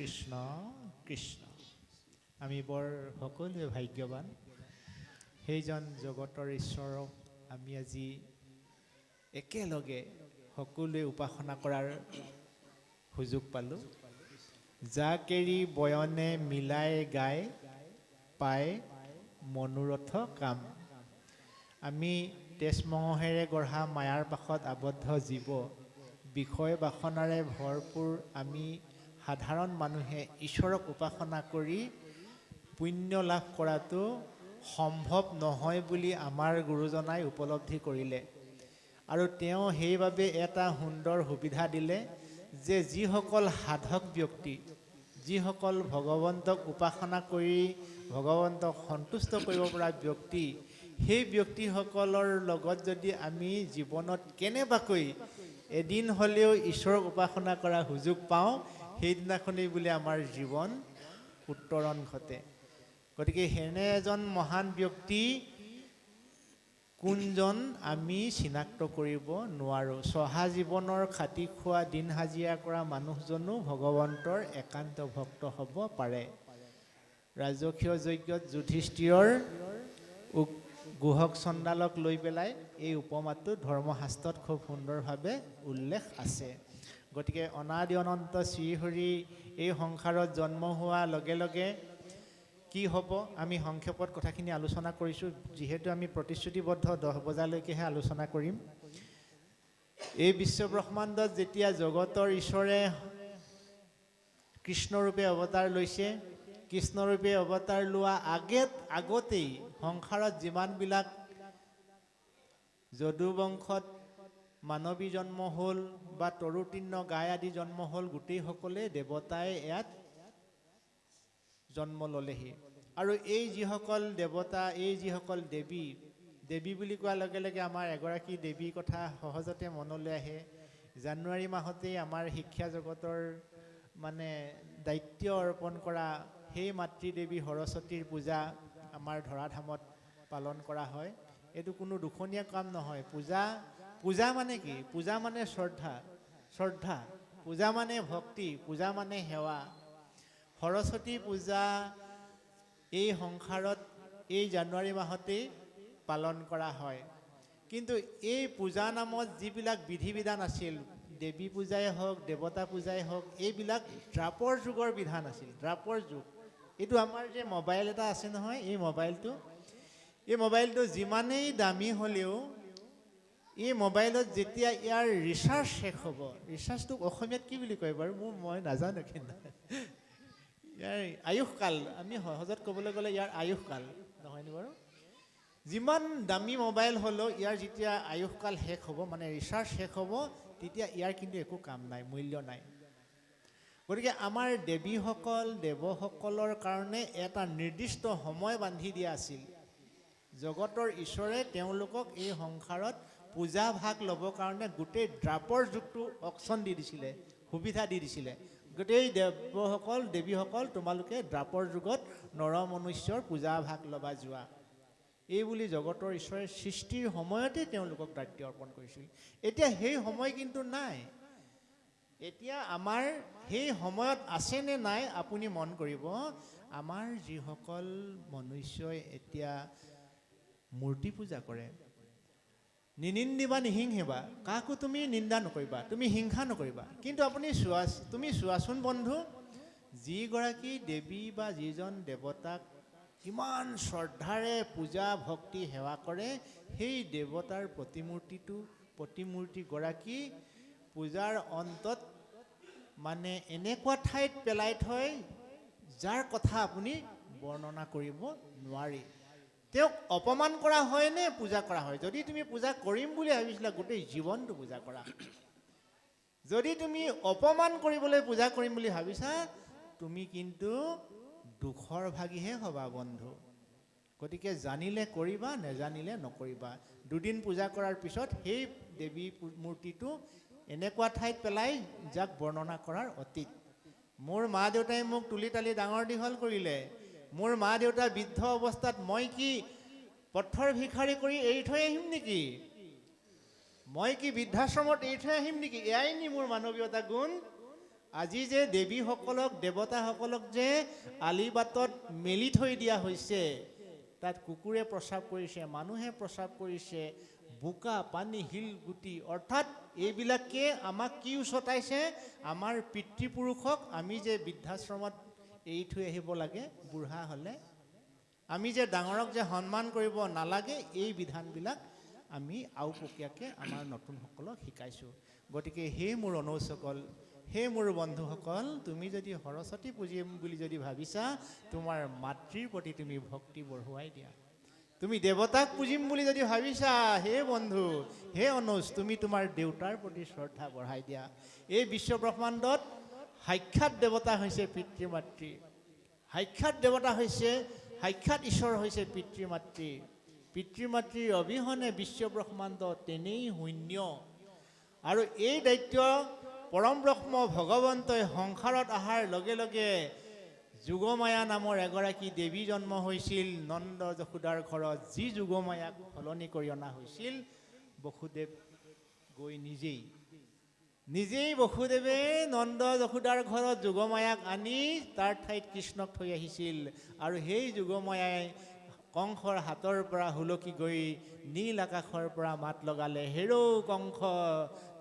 কৃষ্ণ কৃষ্ণ। আমি বৰ সকলোৱে ভাগ্যৱান, সেইজন জগতৰ ঈশ্বৰক আমি আজি একেলগে সকলোৱে উপাসনা কৰাৰ সুযোগ পালোঁ। যাক এৰি বয়নে মিলাই গাই পায় মনোৰথ কাম। আমি তেজমঙহেৰে গঢ়া মায়াৰ পাশত আবদ্ধ জীৱ, বিষয় বাসনাৰে ভৰপূৰ আমি সাধাৰণ মানুহে ঈশ্বৰক উপাসনা কৰি পুণ্য লাভ কৰাটো সম্ভৱ নহয় বুলি আমাৰ গুৰুজনাই উপলব্ধি কৰিলে। আৰু তেওঁ সেইবাবে এটা সুন্দৰ সুবিধা দিলে যে যিসকল সাধক ব্যক্তি, যিসকল ভগৱন্তক উপাসনা কৰি ভগৱন্তক সন্তুষ্ট কৰিব পৰা ব্যক্তি, সেই ব্যক্তিসকলৰ লগত যদি আমি জীৱনত কেনেবাকৈ এদিন হ'লেও ঈশ্বৰক উপাসনা কৰাৰ সুযোগ পাওঁ, সেইদিনাখনেই বোলে আমাৰ জীৱন উত্তৰণ ঘটে। গতিকে সেনে এজন মহান ব্যক্তি কোনজন আমি চিনাক্ত কৰিব নোৱাৰোঁ। চহা জীৱনৰ খাটি খোৱা দিন হাজিৰা কৰা মানুহজনো ভগৱন্তৰ একান্ত ভক্ত হ'ব পাৰে। ৰাজকীয় যজ্ঞত যুধিষ্ঠিৰৰ গুহক চণ্ডালক লৈ পেলাই এই উপমাটো ধৰ্মশাস্ত্ৰত খুব সুন্দৰভাৱে উল্লেখ আছে। গতিকে অনাদি অনন্ত শ্ৰীহৰি এই সংসাৰত জন্ম হোৱাৰ লগে লগে কি হ'ব, আমি সংক্ষেপত কথাখিনি আলোচনা কৰিছোঁ। যিহেতু আমি প্ৰতিশ্ৰুতিবদ্ধ 10 বজালৈকেহে আলোচনা কৰিম। এই বিশ্বব্ৰহ্মাণ্ডত যেতিয়া জগতৰ ঈশ্বৰে কৃষ্ণৰূপে অৱতাৰ লৈছে, কৃষ্ণৰূপে অৱতাৰ লোৱা আগতেই সংসাৰত যিমানবিলাক যদুবংশত মানৱী জন্ম হ'ল বা তৰুতীৰ্ণ গাই আদি জন্ম হ'ল, গোটেইসকলে দেৱতাই ইয়াত জন্ম ল'লেহি। আৰু এই যিসকল দেৱতা, এই যিসকল দেৱী, দেৱী বুলি কোৱাৰ লগে লগে আমাৰ এগৰাকী দেৱীৰ কথা সহজতে মনলৈ আহে। জানুৱাৰী মাহতেই আমাৰ শিক্ষা জগতৰ দায়িত্ব অৰ্পণ কৰা সেই মাতৃদেৱী সৰস্বতীৰ পূজা আমাৰ ধৰাধামত পালন কৰা হয়। এইটো কোনো দুখনীয়া কাম নহয়। পূজা মানে কি? পূজা মানে শ্ৰদ্ধা, পূজা মানে ভক্তি, পূজা মানে সেৱা। সৰস্বতী পূজা এই সংসাৰত এই জানুৱাৰী মাহতেই পালন কৰা হয়। কিন্তু এই পূজা নামত যিবিলাক বিধি বিধান আছিল, দেৱী পূজাই হওক, দেৱতা পূজাই হওক, এইবিলাক দ্ৰাপৰ যুগৰ বিধান আছিল। দ্ৰাপৰ যুগ। এইটো আমাৰ যে মোবাইল এটা আছে নহয়, এই মোবাইলটো যিমানেই দামী হ'লেও এই মোবাইলত যেতিয়া ইয়াৰ ৰিচাৰ্জ শেষ হ'ব, ৰিচাৰ্জটোক অসমীয়াত কি বুলি কয় বাৰু? মই নাজানো। কিন্তু ইয়াৰ আয়ুসকাল, আমি সহজত ক'বলৈ গ'লে ইয়াৰ আয়ুসকাল নহয়নে বাৰু? যিমান দামী মোবাইল হ'লেও ইয়াৰ যেতিয়া আয়ুসকাল শেষ হ'ব, ৰিচাৰ্জ শেষ হ'ব, তেতিয়া ইয়াৰ কিন্তু একো কাম নাই, মূল্য নাই। গতিকে আমাৰ দেৱীসকল, দেৱসকলৰ কাৰণে এটা নিৰ্দিষ্ট সময় বান্ধি দিয়া আছিল। জগতৰ ঈশ্বৰে তেওঁলোকক এই সংসাৰত পূজা ভাগ ল'বৰ কাৰণে গোটেই দ্ৰাপৰ যুগটো অপশ্যন দি দিছিলে, সুবিধা দি দিছিলে। গোটেই দেৱসকল, দেৱীসকল, তোমালোকে দ্ৰাপৰ যুগত নৰ মনুষ্যৰ পূজা ভাগ ল'বা যোৱা। এই বুলি জগতৰ ঈশ্বৰে সৃষ্টিৰ সময়তে তেওঁলোকক দায়িত্ব অৰ্পণ কৰিছিল। এতিয়া সেই সময় কিন্তু নাই। এতিয়া আমাৰ সেই সময়ত আছেনে নাই আপুনি মন কৰিব। আমাৰ যিসকল মনুষ্যই এতিয়া মূৰ্তি পূজা কৰে, নিনিন্দিবা নিহিংসিবা, কাকো তুমি নিন্দা নকৰিবা, তুমি হিংসা নকৰিবা। কিন্তু তুমি চোৱাচোন বন্ধু, যিগৰাকী দেৱী বা যিজন দেৱতাক কিমান শ্ৰদ্ধাৰে পূজা ভক্তি সেৱা কৰে, সেই দেৱতাৰ প্ৰতিমূৰ্তিগৰাকী পূজাৰ অন্তত এনেকুৱা ঠাইত পেলাই থয় যাৰ কথা আপুনি বৰ্ণনা কৰিব নোৱাৰি। তেওঁক অপমান কৰা হয় নে পূজা কৰা হয়? যদি তুমি পূজা কৰিম বুলি ভাবিছিলা, গোটেই জীৱনটো পূজা কৰা। যদি তুমি অপমান কৰিবলৈ পূজা কৰিম বুলি ভাবিছা, তুমি কিন্তু দুখৰ ভাগীহে হবা বন্ধু। গতিকে জানিলে কৰিবা, নেজানিলে নকৰিবা। দুদিন পূজা কৰাৰ পিছত সেই দেৱী মূৰ্তিটো এনেকুৱা ঠাইত পেলাই যাক বৰ্ণনা কৰাৰ অতীত। মোৰ মা দেউতাই মোক তুলি তালি ডাঙৰ দীঘল কৰিলে। মোৰ মা দেউতা বৃদ্ধ অৱস্থাত মই কি পথৰ ভিক্ষাৰী কৰি এৰি থৈ আহিম নেকি? মই কি বৃদ্ধাশ্ৰমত এৰি থৈ আহিম নেকি? এয়াই নি মোৰ মানৱীয়তা গুণ? আজি যে দেৱীসকলক দেৱতাসকলক যে আলিবাটত মেলি থৈ দিয়া হৈছে, তাত কুকুৰে প্ৰস্ৰাৱ কৰিছে, মানুহে প্ৰস্ৰাৱ কৰিছে, বোকা পানী শিলগুটি, অৰ্থাৎ এইবিলাকে আমাক কি উচতাইছে? আমাৰ পিতৃপুৰুষক আমি যে বৃদ্ধাশ্ৰমত এৰি থৈ আহিব লাগে বুঢ়া হ'লে, আমি যে ডাঙৰক যে সন্মান কৰিব নালাগে, এই বিধানবিলাক আমি আওপকীয়াকৈ আমাৰ নতুনসকলক শিকাইছোঁ। গতিকে সেই মোৰ অনৌসকল, সেই মোৰ বন্ধুসকল, তুমি যদি সৰস্বতী পুজিম বুলি যদি ভাবিছা, তোমাৰ মাতৃৰ প্ৰতি তুমি ভক্তি বঢ়ুৱাই দিয়া। তুমি দেৱতাক পুজিম বুলি যদি ভাবিছা, হে বন্ধু, হে অনৌজ, তুমি তোমাৰ দেউতাৰ প্ৰতি শ্ৰদ্ধা বঢ়াই দিয়া। এই বিশ্বব্ৰহ্মাণ্ডত সাক্ষাৎ দেৱতা হৈছে পিতৃ মাতৃ, সাক্ষাৎ দেৱতা হৈছে, সাক্ষাৎ ঈশ্বৰ হৈছে পিতৃ মাতৃ। পিতৃ মাতৃৰ অবিহনে বিশ্বব্ৰহ্মাণ্ড তেনেই শূন্য। আৰু এই দায়িত্ব পৰম ব্ৰহ্ম ভগৱন্তই সংসাৰত অহাৰ লগে লগে যোগমায়া নামৰ এগৰাকী দেৱী জন্ম হৈছিল নন্দ যশোদাৰ ঘৰত। যি যোগমায়াক সলনি কৰি অনা হৈছিল, বসুদেৱ গৈ নিজেই বসুদেৱে নন্দ যশোদাৰ ঘৰত যোগমায়াক আনি তাৰ ঠাইত কৃষ্ণক থৈ আহিছিল। আৰু সেই যোগমায়াই কংসৰ হাতৰ পৰা হুলকি গৈ নীল আকাশৰ পৰা মাত লগালে, হেৰৌ কংস,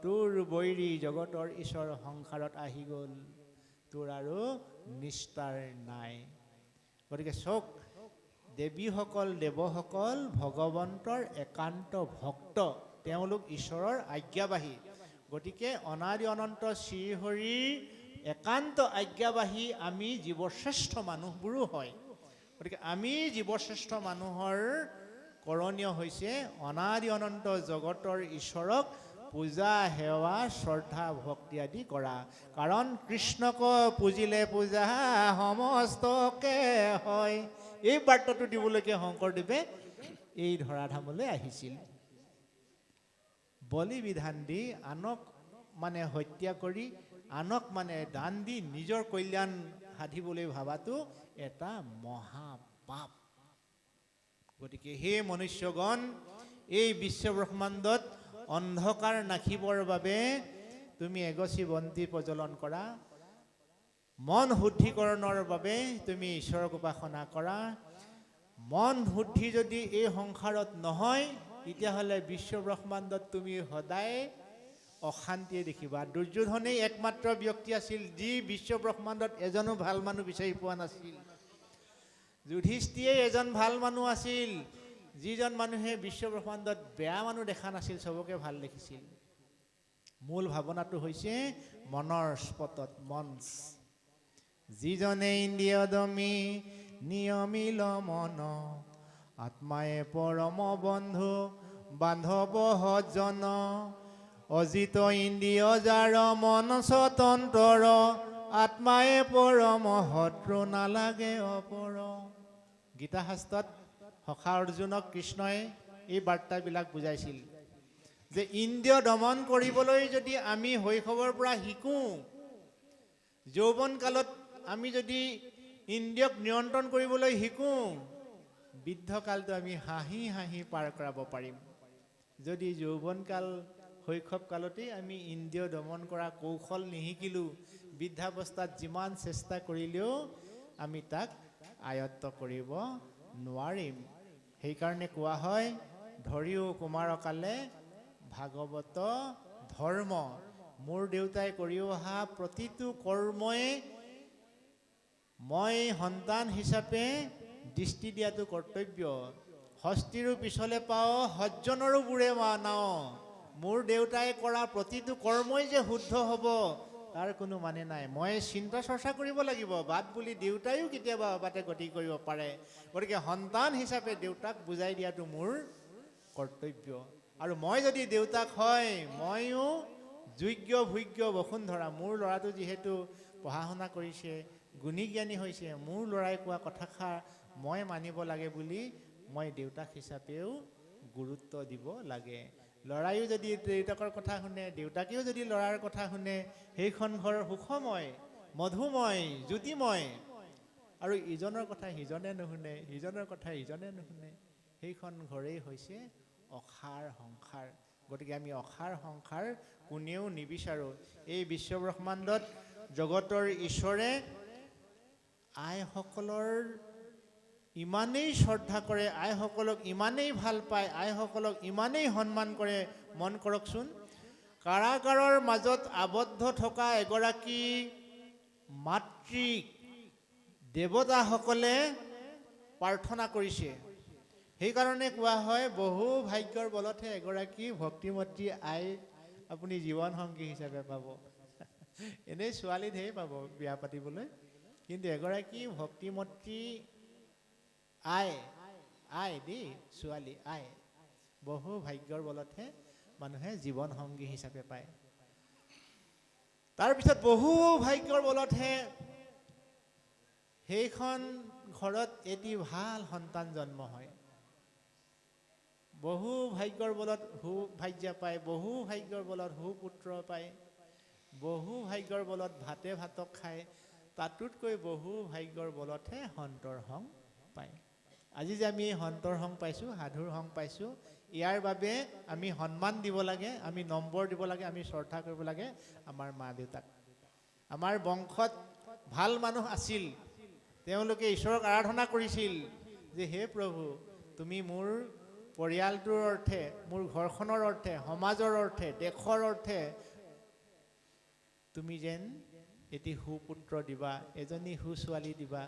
তোৰ বৈৰী জগতৰ ঈশ্বৰ সংসাৰত আহি গ'ল, তোৰ আৰু নিস্তাৰ নাই। গতিকে চক, দেৱীসকল দেৱসকল ভগৱন্তৰ একান্ত ভক্ত, তেওঁলোক ঈশ্বৰৰ আজ্ঞাবাহী। গতিকে অনাদি অনন্ত শ্ৰীহৰিৰ একান্ত আজ্ঞাবাহী আমি জীৱশ্ৰেষ্ঠ মানুহবোৰো হয়। গতিকে আমি জীৱশ্ৰেষ্ঠ মানুহৰ কৰণীয় হৈছে অনাদি অনন্ত জগতৰ ঈশ্বৰক পূজা সেৱা শ্ৰদ্ধা ভক্তি আদি কৰা। কাৰণ কৃষ্ণক পুজিলে পূজা সমস্তকে হয়, এই বাৰ্তাটো দিবলৈকে শংকৰদেৱে এই ধৰাধামলৈ আহিছিল। বলি বিধান দি আনক মানে হত্যা কৰি, আনক মানে দান দি নিজৰ কল্যাণ সাধিবলৈ ভাবাটো এটা মহাপাপ। গতিকে হে মনুষ্যগণ, এই বিশ্বব্ৰহ্মাণ্ডত অন্ধকাৰ নাখিবৰ বাবে তুমি এগছি বন্তি প্ৰজ্বলন কৰা, মন শুদ্ধিকৰণৰ বাবে তুমি ঈশ্বৰক উপাসনা কৰা। মন শুদ্ধি যদি এই সংসাৰত নহয়, তেতিয়াহ'লে বিশ্বব্ৰহ্মাণ্ডত তুমি সদায় অশান্তিয়ে দেখিবা। দুৰ্যোধনেই একমাত্ৰ ব্যক্তি আছিল যি বিশ্বব্ৰহ্মাণ্ডত এজনো ভাল মানুহ বিচাৰি পোৱা নাছিল। যুধিষ্ঠিৰেই এজন ভাল মানুহ আছিল, যিজন মানুহে বিশ্বব্ৰহ্মাণ্ডত বেয়া মানুহ দেখা নাছিল, চবকে ভাল দেখিছিল। মূল ভাৱনাটো হৈছে মনৰ স্পটত মঞ্চ। যিজনে ইন্দ্ৰিয় দমি নিয়মিল মন, আত্মায়ে পৰম বন্ধু বান্ধৱ সজ্জন। অজিত ইন্দ্ৰিয় যাৰ মন স্বতন্ত্ৰ, আত্মায়ে পৰম শত্ৰু নালাগে অপৰ। গীতা শাস্ত্ৰত সখা অৰ্জুনক কৃষ্ণই এই বাৰ্তাবিলাক বুজাইছিল যে ইন্দ্ৰিয় দমন কৰিবলৈ যদি আমি শৈশৱৰ পৰা শিকোঁ, যৌৱন কালত আমি যদি ইন্দ্ৰিয়ক নিয়ন্ত্ৰণ কৰিবলৈ শিকোঁ, বৃদ্ধকালটো আমি হাঁহি হাঁহি পাৰ কৰাব পাৰিম। যদি যৌৱনকাল শৈশৱ কালতেই আমি ইন্দ্ৰিয় দমন কৰা কৌশল নিশিকিলোঁ, বৃদ্ধাৱস্থাত যিমান চেষ্টা কৰিলেও আমি তাক আয়ত্ত কৰিব নোৱাৰিম। সেইকাৰণে কোৱা হয়, ধৰিও কুমাৰকালে ভাগৱত ধৰ্ম। মোৰ দেউতাই কৰি অহা প্ৰতিটো কৰ্মই মই সন্তান হিচাপে দৃষ্টি দিয়াটো কৰ্তব্য। হস্তিৰো পিছলে পাওঁ, সজ্জনৰো বুৰে নাও। মোৰ দেউতাই কৰা প্ৰতিটো কৰ্মই যে শুদ্ধ হ'ব তাৰ কোনো মানে নাই। মই চিন্তা চৰ্চা কৰিব লাগিব, বাট বুলি দেউতাইও কেতিয়াবা বাটে গতি কৰিব পাৰে। গতিকে সন্তান হিচাপে দেউতাক বুজাই দিয়াটো মোৰ কৰ্তব্য। আৰু মই যদি দেউতাক হয়, ময়ো যোগ্য ভোগ্য বসুন্ধৰা। মোৰ ল'ৰাটো যিহেতু পঢ়া শুনা কৰিছে, গুণী জ্ঞানী হৈছে, মোৰ ল'ৰাই কোৱা কথাষাৰ মই মানিব লাগে বুলি মই দেউতাক হিচাপেও গুৰুত্ব দিব লাগে। ল'ৰাইও যদি দেউতাকৰ কথা শুনে, দেউতাকেও যদি ল'ৰাৰ কথা শুনে, সেইখন ঘৰ সুখময়, মধুময়, জ্যোতিময়। আৰু ইজনৰ কথা সিজনে নুশুনে, সিজনৰ কথা ইজনে নুশুনে, সেইখন ঘৰেই হৈছে অসাৰ সংসাৰ। গতিকে আমি অসাৰ সংসাৰ কোনেও নিবিচাৰোঁ। এই বিশ্বব্ৰহ্মাণ্ডত জগতৰ ঈশ্বৰে আইসকলৰ ইমানেই শ্ৰদ্ধা কৰে, আইসকলক ইমানেই ভাল পায়, আইসকলক ইমানেই সন্মান কৰে। মন কৰকচোন, কাৰাগাৰৰ মাজত আবদ্ধ থকা এগৰাকী মাতৃক দেৱতাসকলে প্ৰাৰ্থনা কৰিছে। সেইকাৰণে কোৱা হয়, বহু ভাগ্যৰ বলতহে এগৰাকী ভক্তিমতী আই আপুনি জীৱন সংগী হিচাপে পাব। এনেই ছোৱালী ঢেৰ পাব বিয়া পাতিবলৈ, কিন্তু এগৰাকী ভক্তিমতী আই দেই, ছোৱালী আই, বহু ভাগ্যৰ বলতহে মানুহে জীৱন সংগী হিচাপে পায়। তাৰপিছত বহু ভাগ্যৰ বলতহে সেইখন ঘৰত এটি ভাল সন্তান জন্ম হয়। বহু ভাগ্যৰ বলত সুভাগ্য পায়, বহু ভাগ্যৰ বলত সুপুত্ৰ পায়, বহু ভাগ্যৰ বলত ভাতক খায়, তাতোতকৈ বহু ভাগ্যৰ বলতহে সন্তৰ সং পায়। আজি যে আমি সন্তৰ সং পাইছোঁ, সাধুৰ সং পাইছোঁ, ইয়াৰ বাবে আমি সন্মান দিব লাগে, আমি নম্বৰ দিব লাগে, আমি শ্ৰদ্ধা কৰিব লাগে আমাৰ মা দেউতাক। আমাৰ বংশত ভাল মানুহ আছিল, তেওঁলোকে ঈশ্বৰক আৰাধনা কৰিছিল যে হে প্ৰভু, তুমি মোৰ পৰিয়ালটোৰ অৰ্থে, মোৰ ঘৰখনৰ অৰ্থে, সমাজৰ অৰ্থে, দেশৰ অৰ্থে তুমি যেন এটি সুপুত্ৰ দিবা, এজনী সুছোৱালী দিবা।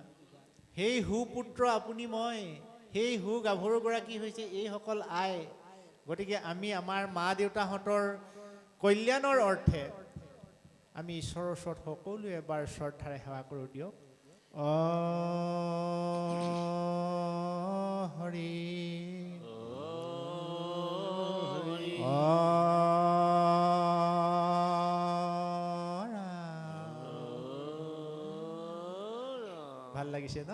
সেই সুপুত্ৰ আপুনি মই, সেই সুগাভৰুগৰাকী হৈছে এইসকল আই। গতিকে আমি আমাৰ মা দেউতাহঁতৰ কল্যাণৰ অৰ্থে আমি ঈশ্বৰৰ ওচৰত সকলোৱে এবাৰ শ্ৰদ্ধাৰে সেৱা কৰোঁ দিয়ক। হৰি ভাল লাগিছে ন?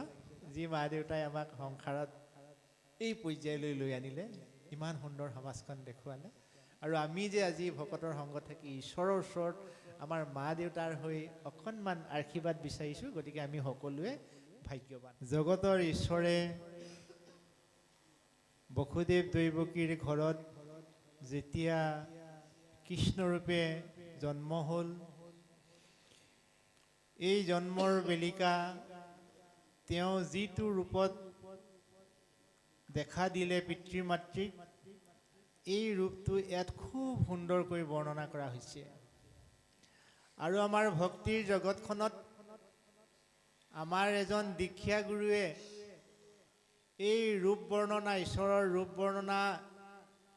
যি মা দেউতাই আমাক সংসাৰত এই পৰ্যায়লৈ লৈ আনিলে, ইমান সুন্দৰ সমাজখন দেখুৱালে, আৰু আমি যে আজি ভকতৰ সংগত থাকি ঈশ্বৰৰ ওচৰত আমাৰ মা দেউতাৰ হৈ অকণমান আশীৰ্বাদ বিচাৰিছোঁ। গতিকে আমি সকলোৱে ভাগ্যৱান। জগতৰ ঈশ্বৰে বসুদেৱ দৈৱকীৰ ঘৰত যেতিয়া কৃষ্ণৰূপে জন্ম হ'ল, এই জন্মৰ বেলিকা তেওঁ যিটো ৰূপত দেখা দিলে পিতৃ মাতৃক, এই ৰূপটো ইয়াত খুব সুন্দৰকৈ বৰ্ণনা কৰা হৈছে। আৰু আমাৰ ভক্তিৰ জগতখনত আমাৰ এজন দীক্ষা গুৰুৱে এই ৰূপ বৰ্ণনা, ঈশ্বৰৰ ৰূপ বৰ্ণনা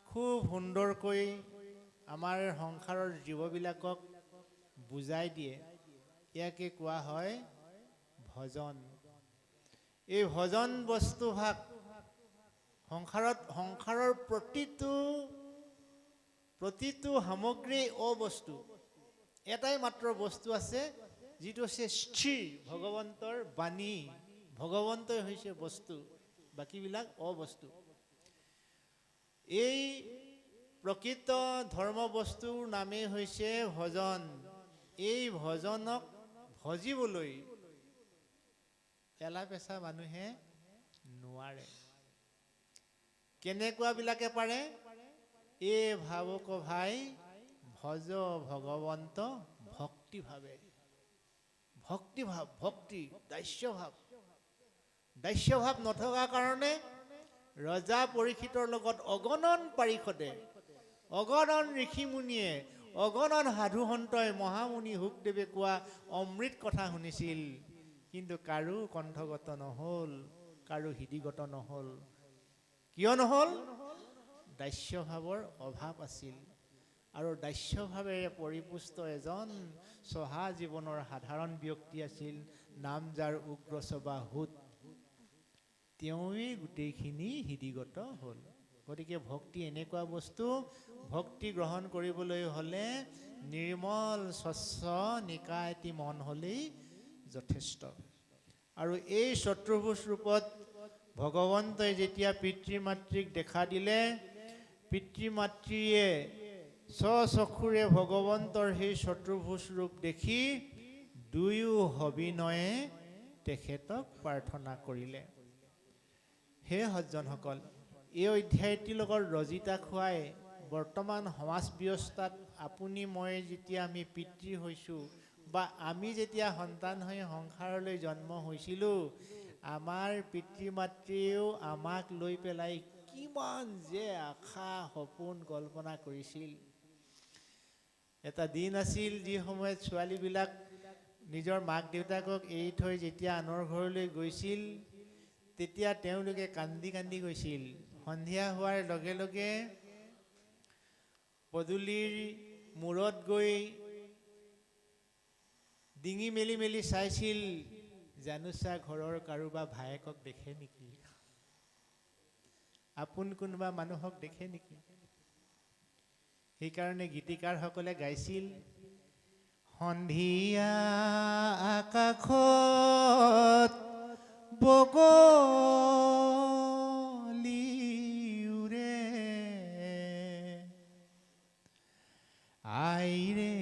খুব সুন্দৰকৈ আমাৰ সংসাৰৰ জীৱবিলাকক বুজাই দিয়ে। ইয়াকে কোৱা হয় ভজন। এই ভজন বস্তুভাগ সংসাৰৰ প্ৰতিটো সামগ্ৰী অবস্তু। এটাই মাত্ৰ বস্তু আছে, যিটো হৈছে স্থিৰ, ভগৱন্তৰ বাণী। ভগৱন্তই হৈছে বস্তু, বাকীবিলাক অবস্তু। এই প্ৰকৃত ধৰ্ম বস্তুৰ নামেই হৈছে ভজন। এই ভজনক ভজিবলৈ এলা পেচা মানুহে নোৱাৰে। কেনেকুৱাবিলাকে পাৰে? এই ভাৱক ভাই ভজ ভগৱন্ত ভক্তিভাৱে। ভক্তিভাৱ, ভক্তি, দাস্যভাৱ নথকাৰ কাৰণে ৰজা পৰীক্ষিতৰ লগত অগণন পাৰিষদে, অগণন ঋষিমুনিয়ে, অগণন সাধুসন্তই, মহামুনি শুকদেৱে কোৱা অমৃত কথা শুনিছিল, কিন্তু কাৰো কণ্ঠগত নহ'ল, কাৰো হৃদিগত নহ'ল। কিয় নহ'ল? দাস্যভাৱৰ অভাৱ আছিল। আৰু দাস্যভাৱেৰে পৰিপুষ্ট এজন চহা জীৱনৰ সাধাৰণ ব্যক্তি আছিল, নাম যাৰ উগ্ৰচবা হুত, তেওঁৱেই গোটেইখিনি হৃদিগত হ'ল। গতিকে ভক্তি এনেকুৱা বস্তু, ভক্তি গ্ৰহণ কৰিবলৈ হ'লে নিৰ্মল স্বচ্ছ নিকায়তি মন হ'লেই যথেষ্ট। আৰু এই চতুৰ্ভুজ ৰূপত ভগৱন্তই যেতিয়া পিতৃ মাতৃক দেখা দিলে, পিতৃ মাতৃয়ে স্বচক্ষুৰে ভগৱন্তৰ সেই চতুৰ্ভুজ ৰূপ দেখি দুয়ো সবিনয়ে তেখেতক প্ৰাৰ্থনা কৰিলে। হে সজ্জনসকল, এই অধ্যায়টিৰ লগত ৰজিতা খুৱাই বৰ্তমান সমাজ ব্যৱস্থাত আপুনি মই যেতিয়া আমি পিতৃ হৈছোঁ বা আমি যেতিয়া সন্তান হৈ সংসাৰলৈ জন্ম হৈছিলোঁ, আমাৰ পিতৃ মাতৃয়েও আমাক লৈ পেলাই কিমান যে আশা সপোন কল্পনা কৰিছিল। এটা দিন আছিল যি সময়ত ছোৱালীবিলাক নিজৰ মাক দেউতাকক এৰি থৈ যেতিয়া আনৰ ঘৰলৈ গৈছিল, তেতিয়া তেওঁলোকে কান্দি কান্দি গৈছিল। সন্ধিয়া হোৱাৰ লগে লগে পদূলিৰ মূৰত গৈ ডিঙি মেলি মেলি চাইছিল, জানোচা ঘৰৰ কাৰোবাৰ ভায়েকক দেখে নেকি, আপোন কোনোবা মানুহক দেখে নেকি। সেইকাৰণে গীতিকাৰসকলে গাইছিল, সন্ধিয়া আকাশত বগলী উৰে, আইৰে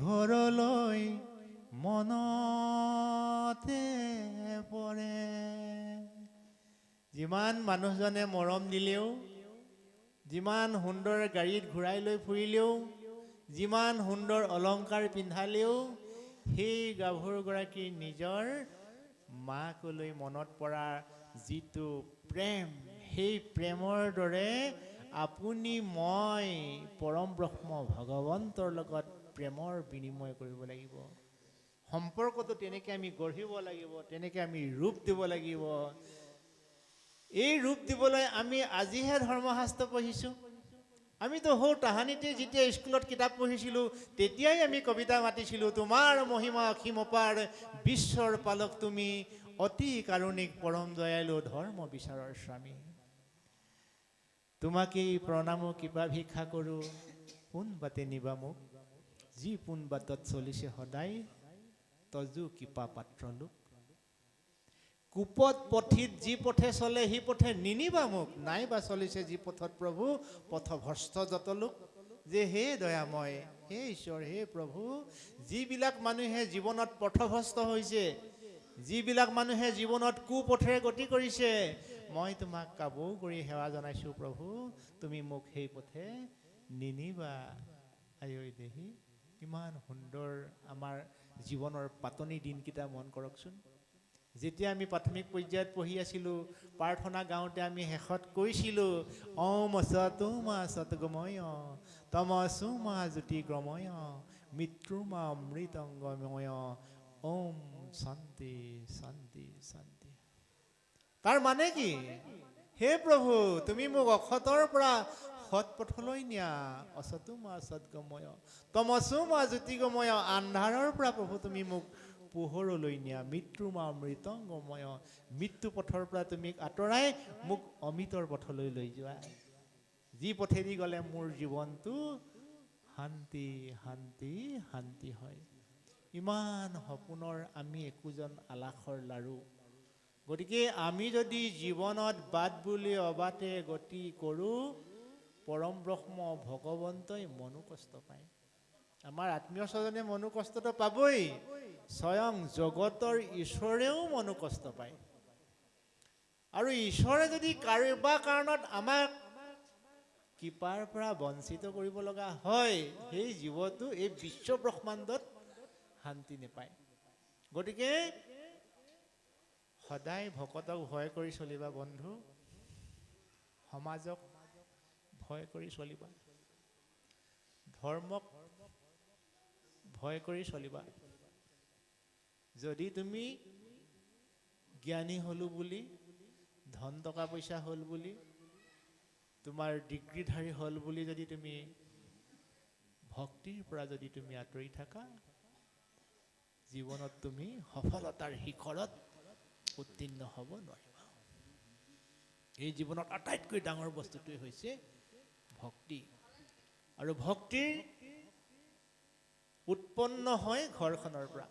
ঘৰলৈ মনতে পৰে। যিমান মানুহজনে মৰম দিলেও, যিমান সুন্দৰ গাড়ীত ঘূৰাই লৈ ফুৰিলেও, যিমান সুন্দৰ অলংকাৰ পিন্ধালেও, সেই গাভৰুগৰাকীৰ নিজৰ মাকলৈ মনত পৰা যিটো প্ৰেম, সেই প্ৰেমৰ দৰে আপুনি মই পৰম ব্ৰহ্ম ভগৱন্তৰ লগত প্ৰেমৰ বিনিময় কৰিব লাগিব। সম্পৰ্কটো তেনেকৈ আমি গঢ়িব লাগিব, তেনেকৈ আমি ৰূপ দিব লাগিব। এই ৰূপ দিবলৈ আমি আজিহে ধৰ্মশাস্ত্ৰ পঢ়িছোঁ। আমিতো সৌ তাহানিতে যেতিয়া স্কুলত কিতাপ পঢ়িছিলোঁ, তেতিয়াই আমি কবিতা মাতিছিলোঁ, তোমাৰ মহিমা অসীম অপাৰ, বিশ্বৰ পালক তুমি, অতি কাৰুণিক পৰম দয়ালু, ধৰ্ম বিচাৰৰ স্বামী। তোমাকেই প্ৰণামো কৃপা ভিক্ষা কৰোঁ, পোন বাটে নিবা মোক, যি পোন বাটত চলিছে সদায়, তজু কৃপা পাত্ৰ লোক। কুপথ পথিত যি পথে চলে, সি পথে নিনিবা মোক, নাইবা চলিছে যি পথত প্ৰভু, পথভ্ৰষ্ট যত লোক। যে হে দয়াময়, হে ঈশ্বৰ, হে প্ৰভু, যিবিলাক মানুহে জীৱনত পথভ্ৰষ্ট হৈছে, যিবিলাক মানুহে জীৱনত কুপথেৰে গতি কৰিছে, মই তোমাক কাবৌ কৰি সেৱা জনাইছোঁ প্ৰভু, তুমি মোক সেই পথে নিনিবা। আয়ৈ দেহি, ইমান সুন্দৰ আমাৰ জীৱনৰ পাতনি দিনকেইটা মন কৰকচোন। যেতিয়া আমি প্ৰাথমিক পৰ্যায়ত পঢ়ি আছিলোঁ, প্ৰাৰ্থনা গাওঁতে আমি শেষত কৈছিলোঁ, ওম সতুমা সতগময়, তমসুমা জ্যোতিৰ্গময়, মৃত্যুমা অমৃতংগময়, ওম শান্তি শান্তি শান্তি। তাৰ মানে কি? হে প্ৰভু, তুমি মোক অসতৰ পৰা সৎ পথলৈ নিয়া, অসতুমা সৎগময়, তমসুমা জ্যোতিৰ্গময়, আন্ধাৰৰ পৰা প্ৰভু তুমি মোক পোহৰলৈ নিয়া, মৃত্যুমা অমৃতংগময়, মৃত্যু পথৰ পৰা তুমি আঁতৰাই মোক অমৃতৰ পথলৈ লৈ যোৱা। যি পথেদি গ'লে মোৰ জীৱনটো শান্তি শান্তি শান্তি হয়। ইমান সপোনৰ আমি একোজন আলাসৰ লাৰু। গতিকে আমি যদি জীৱনত বাট বুলি অবাটে গতি কৰোঁ, পৰম ব্ৰহ্ম ভগৱন্তই মনো কষ্ট পায়। আমাৰ আত্মীয় স্বজনে মনো কষ্টটো পাবই, স্বয়ং জগতৰ ঈশ্বৰেও মনো কষ্ট পায়। আৰু ঈশ্বৰে যদি কাৰোবাৰ কাৰণত আমাক কৃপাৰ পৰা বঞ্চিত কৰিব লগা হয়, সেই জীৱটো এই বিশ্ব ব্ৰহ্মাণ্ডত শান্তি নাপায়। গতিকে সদায় ভকতক ভয় কৰি চলিবা বন্ধু, সমাজক ভয় কৰি চলিবা, ধৰ্মক ভয় কৰি চলিবা। যদি তুমি জ্ঞানী হ'লো বুলি, ধন টকা পইচা হ'ল বুলি, তোমাৰ ডিগ্ৰীধাৰী হ'ল বুলি যদি তুমি ভক্তিৰ পৰা যদি তুমি আঁতৰি থাকা, জীৱনত তুমি সফলতাৰ শিখৰত উত্তীৰ্ণ হ'ব নোৱাৰিবা। এই জীৱনত আটাইতকৈ ডাঙৰ বস্তুটোৱে হৈছে ভক্তি। আৰু ভক্তিৰ উৎপন্ন হয় ঘৰখনৰ পৰা।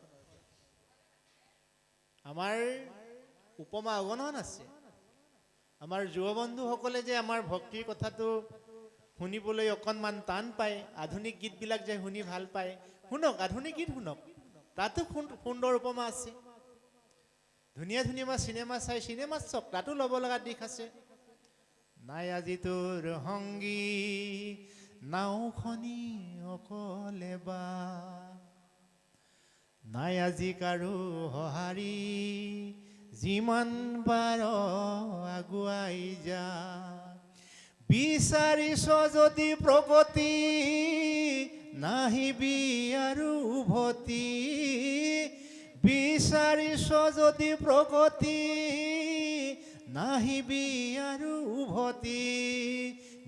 আমাৰ উপমা অগণন আছে। আমাৰ যুৱ বন্ধুসকলে যে আমাৰ ভক্তিৰ কথাটো শুনিবলৈ অকণমান টান পায়, আধুনিক গীতবিলাক যে শুনি ভাল পায়, শুনক, আধুনিক গীত শুনক, তাতো সুন্দৰ উপমা আছে। ধুনীয়া ধুনীয়া চিনেমা চাই চিনেমাত চাওক, তাতো ল'ব লগা দিশ আছে। নাই আজি তোৰ সংগী নাওখনি অকলে বা, নাই আজি কাৰো সঁহাৰি, যিমান পাৰ আগুৱাই যা। বিচাৰিছ যদি প্ৰগতি, নাহিবি আৰু উভতি। বিচাৰিছ যদি প্ৰগতি, নাহিবি আৰু উভতি।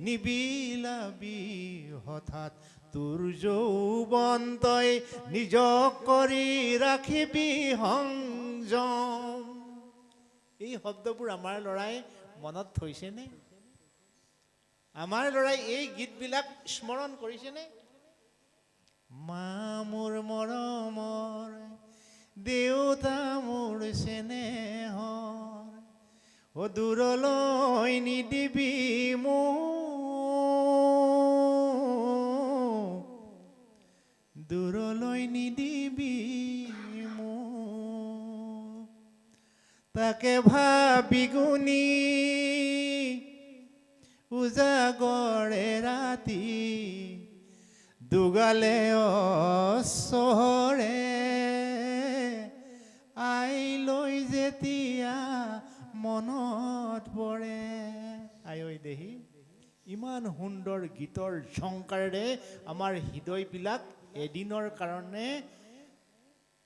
নিবিলাবি হঠাৎ তোৰ যৌৱন, তই নিজক কৰি ৰাখিবি সংযম। এই শব্দবোৰ আমাৰ ল'ৰাই মনত থৈছেনে? আমাৰ ল'ৰাই এই গীতবিলাক স্মৰণ কৰিছেনে? মা মোৰ মৰমৰ, দেউতা মোৰ চেনেহৰ, অ দূৰলৈ নিদিবি মোক, দূৰলৈ নিদিবি মোক। তাকে ভাবি গুণি উজাগৰে ৰাতি, দুগালে অচৰে আই লৈ যেতিয়া মনত পৰে। আই ঐ দেহি, ইমান সুন্দৰ গীতৰ ঝংকাৰেৰে আমাৰ হৃদয়বিলাক এদিনৰ কাৰণে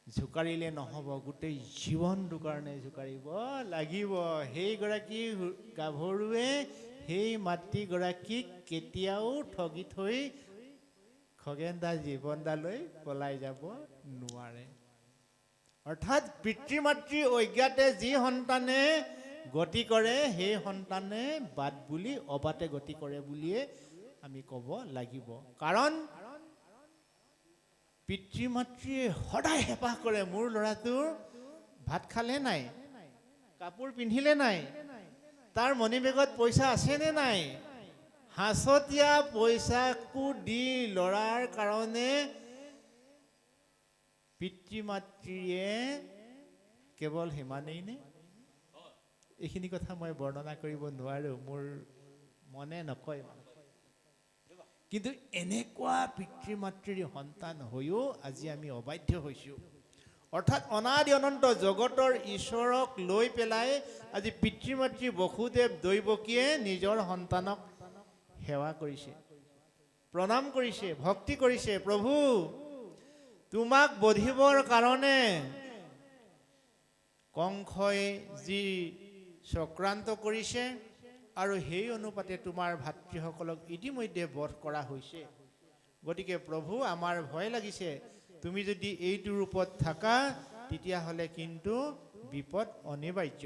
জোকাৰিলে নহ'ব, গোটেই জীৱনটোৰ কাৰণে জোকাৰিব লাগিব। সেইগৰাকী গাভৰুৱে সেই মাতৃগৰাকীক কেতিয়াও ঠগি থৈ খগেন দা জীৱনদালৈ পলাই যাব নোৱাৰে। অৰ্থাৎ পিতৃ মাতৃ অজ্ঞাতে যি সন্তানে গতি কৰে, সেই সন্তানে বাট বুলি অবাটে গতি কৰে বুলিয়ে আমি ক'ব লাগিব। কাৰণ পিতৃ মাতৃয়ে সদায় হেঁপাহ কৰে, মোৰ ল'ৰাটোৰ ভাত খালে নাই, কাপোৰ পিন্ধিলে নাই, তাৰ মণিবেগত পইচা আছেনে নাই। সাঁচতীয়া পইচাকো দি ল'ৰাৰ কাৰণে পিতৃ মাতৃয়ে কেৱল সিমানেই নে? এইখিনি কথা মই বৰ্ণনা কৰিব নোৱাৰোঁ, মোৰ মনে নকয়। কিন্তু এনেকুৱা পিতৃ মাতৃৰ সন্তান হৈও আজি আমি অবাধ্য হৈছোঁ। অৰ্থাৎ অনাদি অনন্ত জগতৰ ঈশ্বৰক লৈ পেলাই আজি পিতৃ মাতৃ বসুদেৱ দৈৱকীয়ে নিজৰ সন্তানক সেৱা কৰিছে, প্ৰণাম কৰিছে, ভক্তি কৰিছে। প্ৰভু, তোমাক বধিবৰ কাৰণে কংসই যি চক্ৰান্ত কৰিছে, আৰু সেই অনুপাতে তোমাৰ ভাতৃসকলক ইতিমধ্যে বধ কৰা হৈছে। গতিকে প্ৰভু, আমাৰ ভয় লাগিছে, তুমি যদি এইটো ৰূপত থাকা তেতিয়াহ'লে কিন্তু বিপদ অনিবাৰ্য।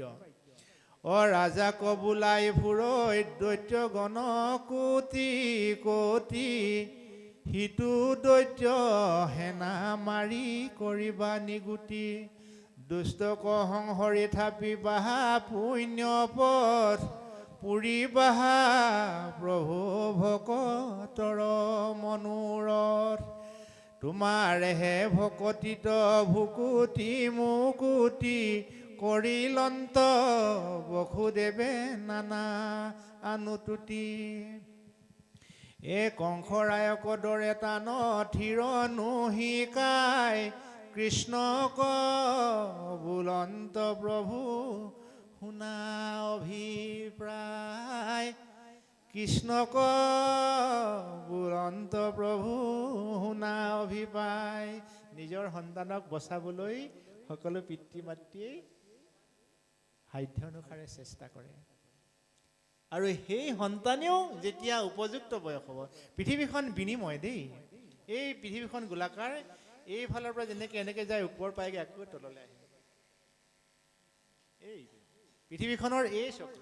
অ ৰাজাক বোলাই ফুৰৈ দৈত্য গণ কোটি কোটি, সিটো দৈত্য সেনা মাৰি কৰিবা নিগুটি। দুষ্টক সংহৰি থাপি বাহা পুণ্য পথ, পুৰি বাহা প্ৰভু ভকতৰ মনোৰথ। তোমাৰেহে ভকতিত ভুকুতি মুকুতি, কৰিলন্ত বসুদেৱে নানা আনুতুতি। এ কংসৰায়ক দৰে টান থিৰ নুহিকাই, কৃষ্ণক বোলন্ত প্ৰভু শুনা অভিপ্ৰায়। কৃষ্ণক বোলন্ত প্ৰভু শুনা অভিপ্ৰায়। নিজৰ সন্তানক বচাবলৈ সকলো পিতৃ মাতৃয়ে সাধ্য অনুসাৰে চেষ্টা কৰে। আৰু সেই সন্তানেও যেতিয়া উপযুক্ত বয়স হ'ব, পৃথিৱীখন বিনিময় দেই, এই পৃথিৱীখন গোলাকাৰ, এইফালৰ পৰা যেনেকৈ এনেকৈ যায় ওপৰ পায়গৈ আকৌ তললৈ আহে। এই পৃথিৱীখনৰ এই চক্ৰ।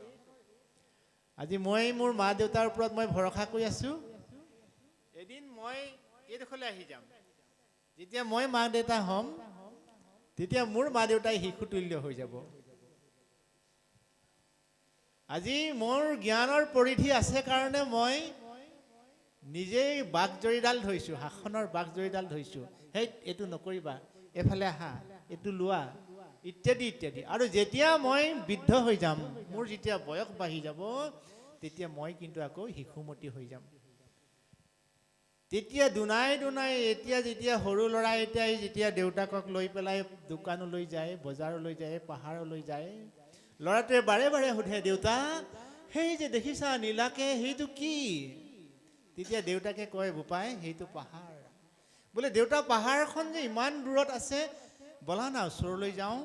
আজি মই মোৰ মা দেউতাৰ ওপৰত মই ভৰসা কৰি আছোঁ, এদিন মই এইডোখৰলৈ আহি যাম। যেতিয়া মই মা দেউতা হ'ম, তেতিয়া মোৰ মা দেউতাই শিশুতুল্য হৈ যাব। আজি মোৰ জ্ঞানৰ পৰিধি আছে কাৰণে মই নিজেই বাঘজৰীডাল ধৰিছোঁ, শাসনৰ বাঘজৰীডাল ধৰিছোঁ। সেই এইটো নকৰিবা, এফালে আহা, এইটো লোৱা, ইত্যাদি ইত্যাদি। আৰু যেতিয়া মই বৃদ্ধ হৈ যাম, মোৰ যেতিয়া বয়স বাঢ়ি যাব, তেতিয়া মই কিন্তু আকৌ শিশুমতী হৈ যাম। তেতিয়া দুনাই এতিয়া যেতিয়া সৰু ল'ৰা এটাই যেতিয়া দেউতাকক লৈ পেলাই দোকানলৈ যায়, বজাৰলৈ যায়, পাহাৰলৈ যায়, ল'ৰাটোৱে বাৰে বাৰে সোধে, দেউতা সেই যে দেখিছা নীলাকে সেইটো কি? তেতিয়া দেউতাকে কয়, বোপাই সেইটো পাহাৰ। বোলে দেউতা পাহাৰখন যে ইমান দূৰত আছে, বলা না ওচৰলৈ যাওঁ।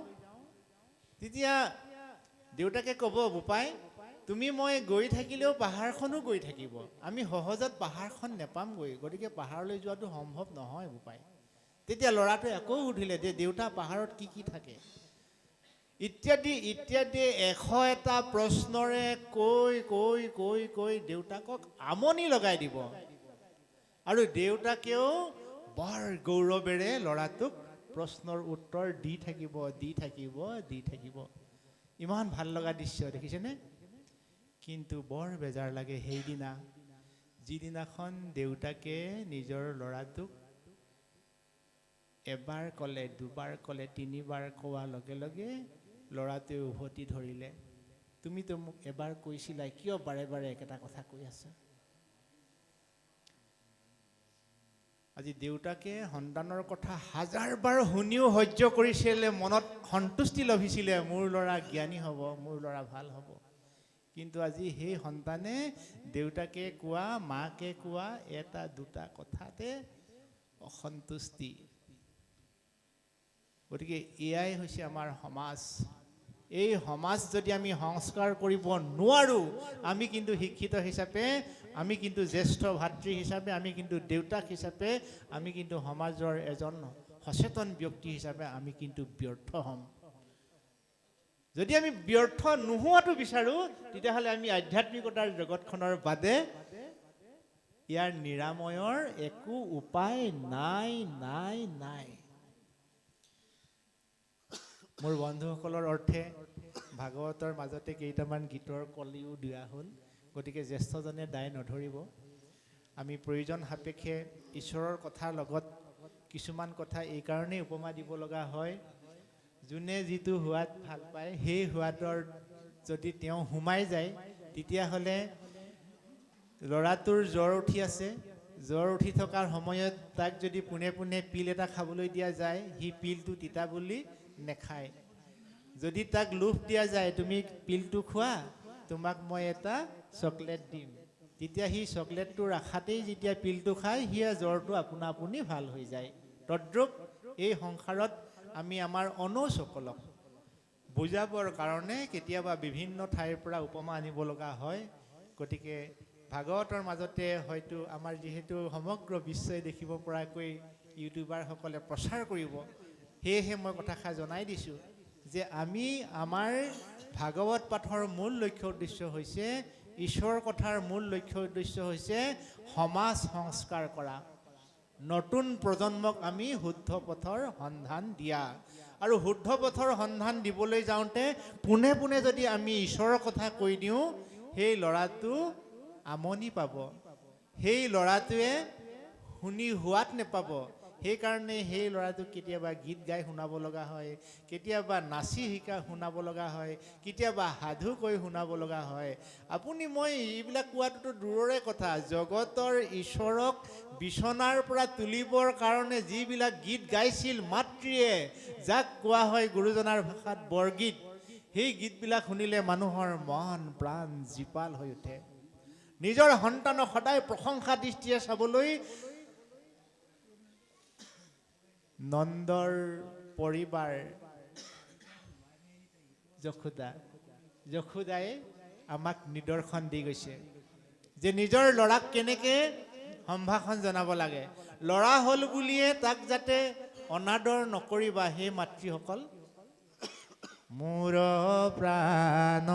তেতিয়া দেউতাকে ক'ব, বোপাই তুমি মই গৈ থাকিলেও পাহাৰখনো গৈ থাকিব, আমি সহজত পাহাৰখন নেপামগৈ, গতিকে পাহাৰলৈ যোৱাটো সম্ভৱ নহয় বোপাই। তেতিয়া ল'ৰাটোৱে আকৌ সুধিলে যে দেউতা পাহাৰত কি কি থাকে? ইত্যাদি ইত্যাদি 100টা প্ৰশ্নৰে কৈ দেউতাকক আমনি লগাই দিব। আৰু দেউতাকেও বৰ গৌৰৱেৰে ল'ৰাটোক প্ৰশ্নৰ উত্তৰ দি থাকিব। ইমান ভাল লগা দৃশ্য দেখিছেনে? কিন্তু বৰ বেজাৰ লাগে সেইদিনা, যিদিনাখন দেউতাকে নিজৰ ল'ৰাটোক এবাৰ ক'লে, দুবাৰ ক'লে, 3বাৰ কোৱাৰ লগে লগে ল'ৰাটোৱে উভতি ধৰিলে, তুমিতো মোক এবাৰ কৈছিলা, কিয় বাৰে বাৰে একেটা কথা কৈ আছা? আজি দেউতাকে সন্তানৰ কথা 1000বাৰ শুনিও সহ্য কৰিছিলে, মনত সন্তুষ্টি লভিছিলে, মোৰ ল'ৰা জ্ঞানী হ'ব, মোৰ ল'ৰা ভাল হ'ব। কিন্তু আজি সেই সন্তানে দেউতাকে কোৱা, মাকে কোৱা 1-2টা কথাতে অসন্তুষ্টি। গতিকে এয়াই হৈছে আমাৰ সমাজ। এই সমাজ যদি আমি সংস্কাৰ কৰিব নোৱাৰোঁ, আমি কিন্তু শিক্ষিত হিচাপে, আমি কিন্তু জ্যেষ্ঠ ভাতৃ হিচাপে, আমি কিন্তু দেউতাক হিচাপে, আমি কিন্তু সমাজৰ এজন সচেতন ব্যক্তি হিচাপে আমি কিন্তু ব্যৰ্থ হ'ম। যদি আমি ব্যৰ্থ নোহোৱাটো বিচাৰোঁ, তেতিয়াহ'লে আমি আধ্যাত্মিকতাৰ জগতখনৰ বাদে ইয়াৰ নিৰাময়ৰ একো উপায় নাই। মোৰ বন্ধুসকলৰ অৰ্থে ভাগৱতৰ মাজতে কেইটামান গীতৰ কলিও দিয়া হ'ল, গতিকে জ্যেষ্ঠজনে দায় নধৰিব। আমি প্ৰয়োজন সাপেক্ষে ঈশ্বৰৰ কথাৰ লগত কিছুমান কথা এইকাৰণেই উপমা দিব লগা হয়, যোনে যিটো সোৱাদ ভাল পায় সেই সোৱাদৰ যদি তেওঁ সোমাই যায়, তেতিয়াহ'লে ল'ৰাটোৰ জ্বৰ উঠি আছে, জ্বৰ উঠি থকাৰ সময়ত তাক যদি পোনে পোনে পিল এটা খাবলৈ দিয়া যায়, সি পিলটো তিতা বুলি নেখায়। যদি তাক লোভ দিয়া যায়, তুমি পিলটো খোৱা, তোমাক মই এটা চকলেট দিম, তেতিয়া সি চকলেটটোৰ আশাতেই যেতিয়া পিলটো খায়, সিয়ে জ্বৰটো আপোনা আপুনি ভাল হৈ যায়। তদ্ৰূপ এই সংসাৰত আমি আমাৰ অনুজসকলক বুজাবৰ কাৰণে কেতিয়াবা বিভিন্ন ঠাইৰ পৰা উপমা আনিব লগা হয়। গতিকে ভাগৱতৰ মাজতে হয়তো আমাৰ যিহেতু সমগ্ৰ বিশ্বই দেখিব পৰাকৈ ইউটিউবাৰসকলে প্ৰচাৰ কৰিব, সেয়েহে মই কথাষাৰ জনাই দিছোঁ যে আমি আমাৰ ভাগৱত পাঠৰ মূল লক্ষ্য উদ্দেশ্য হৈছে, ঈশ্বৰৰ কথাৰ মূল লক্ষ্য উদ্দেশ্য হৈছে সমাজ সংস্কাৰ কৰা, নতুন প্ৰজন্মক আমি শুদ্ধ পথৰ সন্ধান দিয়া। আৰু শুদ্ধ পথৰ সন্ধান দিবলৈ যাওঁতে পোনে পোনে যদি আমি ঈশ্বৰৰ কথা কৈ দিওঁ, সেই ল'ৰাটো আমনি পাব, সেই ল'ৰাটোৱে শুনি সোৱাদ নেপাব। সেইকাৰণে সেই ল'ৰাটোক কেতিয়াবা গীত গাই শুনাব লগা হয়, কেতিয়াবা নাচি শিকা শুনাব লগা হয়, কেতিয়াবা সাধু কৈ শুনাব লগা হয়। আপুনি মই এইবিলাক কোৱাটোতো দূৰৰে কথা, জগতৰ ঈশ্বৰক বিচনাৰ পৰা তুলিবৰ কাৰণে যিবিলাক গীত গাইছিল মাতৃয়ে, যাক কোৱা হয় গুৰুজনাৰ ভাষাত বৰগীত, সেই গীতবিলাক শুনিলে মানুহৰ মন প্ৰাণ জীপাল হৈ উঠে। নিজৰ সন্তানক সদায় প্ৰশংসা দৃষ্টিৰে চাবলৈ নন্দৰ পৰিবাৰ যশোদাই আমাক নিদৰ্শন দি গৈছে যে নিজৰ ল'ৰাক কেনেকৈ সম্ভাষণ জনাব লাগে। ল'ৰা হ'ল বুলিয়ে তাক যাতে অনাদৰ নকৰিবা হে মাতৃসকল। মোৰ প্ৰাণ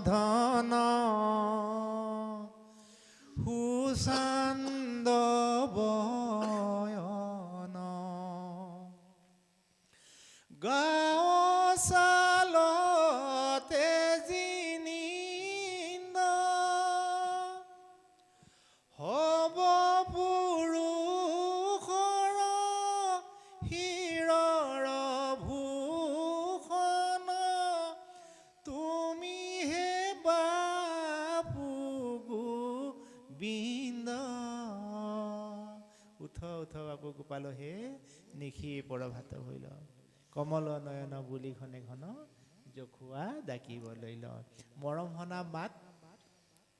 ধন সুচান্দ বয়ন গাঁও চালতে জিনিন্দ হ'ব পুৰুষৰ শিৰৰ ভূষণ গোপাল হে নিশি পৰভাত হইল কমল নয়ন বুলি ঘনে ঘন জখুৱা ডাকিব লৈল মৰম হনা মাত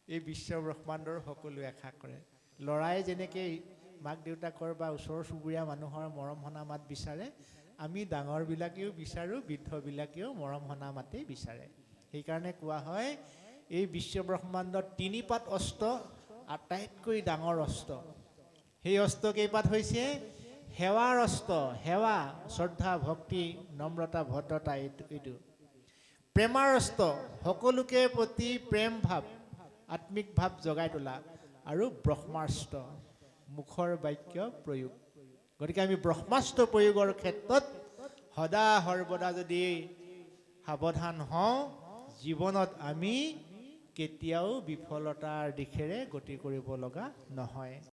এই বিশ্ব ব্ৰহ্মাণ্ডৰ সকলোৱে আশা কৰে ল'ৰাই যেনেকৈ মাক দেউতাকৰ বা ওচৰ চুবুৰীয়া মানুহৰ মৰম হনা মাত বিচাৰে আমি ডাঙৰবিলাকেও বিচাৰোঁ বৃদ্ধবিলাকেও মৰম হনা মাতেই বিচাৰে সেইকাৰণে কোৱা হয় এই বিশ্ব ব্ৰহ্মাণ্ডত তিনিপাত অস্ত্ৰ আটাইতকৈ ডাঙৰ অস্ত্ৰ সেই অস্ত্ৰ কেইপাত হৈছে সেৱাৰ অস্ত্ৰ সেৱা শ্ৰদ্ধা ভক্তি নম্ৰতা ভদ্ৰতা এইটো প্ৰেমাৰ অস্ত্ৰ সকলোকে প্ৰতি প্ৰেম ভাৱ আত্মিক ভাৱ জগাই তোলা আৰু ব্ৰহ্মাস্ত্ৰ মুখৰ বাক্য প্ৰয়োগ গতিকে আমি ব্ৰহ্মাস্ত্ৰ প্ৰয়োগৰ ক্ষেত্ৰত সদা সৰ্বদা যদি সাৱধান হওঁ জীৱনত আমি কেতিয়াও বিফলতাৰ দিশেৰে গতি কৰিব লগা নহয়